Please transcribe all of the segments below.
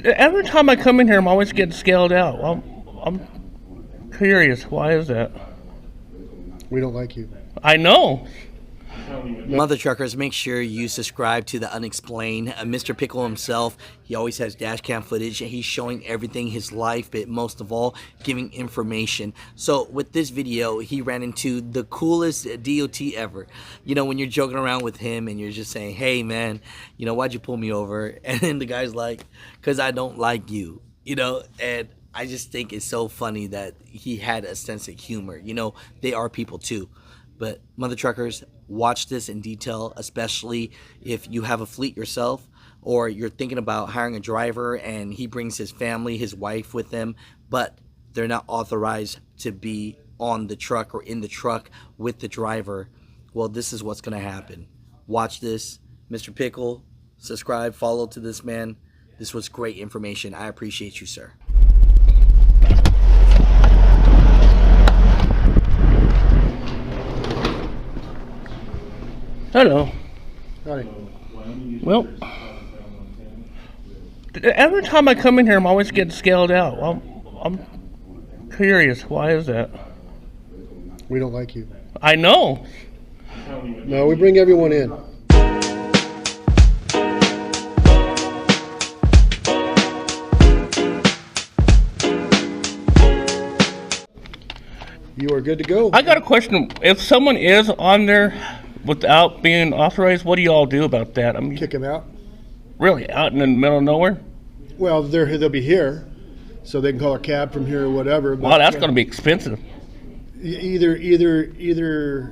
Every time I come in here, I'm always getting scaled out. I'm curious. Why is that? We don't like you. I know. Mother truckers, make sure you subscribe to the Unexplained. Mr. Pickle himself, he always has dash cam footage. He's showing everything, his life, but most of all, giving information. So with this video, he ran into the coolest DOT ever. You know, when you're joking around with him and you're just saying, hey man, you know, why'd you pull me over? And then the guy's like, because I don't like you, you know, and I just think it's so funny that he had a sense of humor. You know, they are people too. But mother truckers, watch this in detail, especially if you have a fleet yourself or you're thinking about hiring a driver and he brings his family, his wife with him, but they're not authorized to be on the truck or in the truck with the driver. Well, this is what's going to happen. Watch this. Mr. Pickle, subscribe, follow to this man. This was great information. I appreciate you, sir. Hello. Howdy. Well, every time I come in here, I'm always getting scaled out. I'm curious. Why is that? We don't like you. I know. No, we bring everyone in. You are good to go. I got a question. If someone is on there without being authorized, what do you all do about that? I mean, Kick them out. really, out in the middle of nowhere? Well, they'll be here, so they can call a cab from here or whatever. Wow, that's going to be expensive. Either you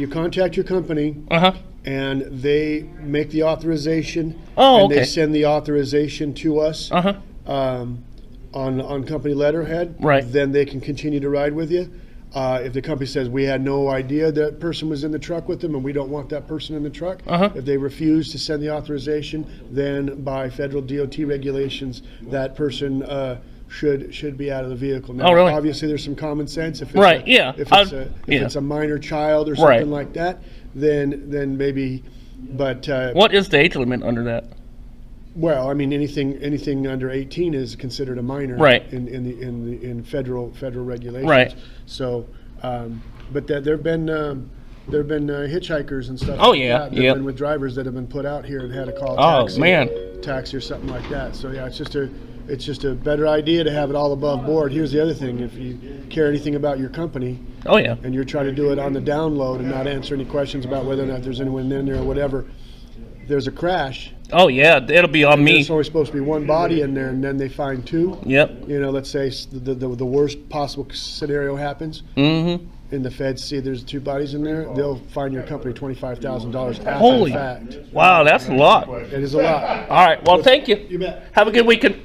contact your company and they make the authorization. Oh, and okay. they send the authorization to us. On company letterhead. Right. Then they can continue to ride with you. If the company says we had no idea that person was in the truck with them and we don't want that person in the truck, if they refuse to send the authorization, then by federal DOT regulations, that person should be out of the vehicle. Now, really? obviously, there's some common sense. If it's Right, If it's a minor child or something like that, then maybe. But what is the age limit under that? well, I mean, anything under 18 is considered a minor, right? In federal regulations, right? So, but there've been hitchhikers and stuff. Oh yeah, like that been with drivers that have been put out here and had to call taxi or something like that. So yeah, it's just a better idea to have it all above board. Here's the other thing: if you care anything about your company, and you're trying to do it on the download and not answer any questions about whether or not there's anyone in there or whatever, there's a crash. Oh yeah, it'll be on me. There's always supposed to be one body in there, and then they find two. Yep. You know, let's say the worst possible scenario happens. Mm-hmm. And the feds see there's two bodies in there, they'll fine your company $25,000 after Holy the fact. Wow, that's a lot. It is a lot. All right. Well, thank you. You bet. Have a good weekend.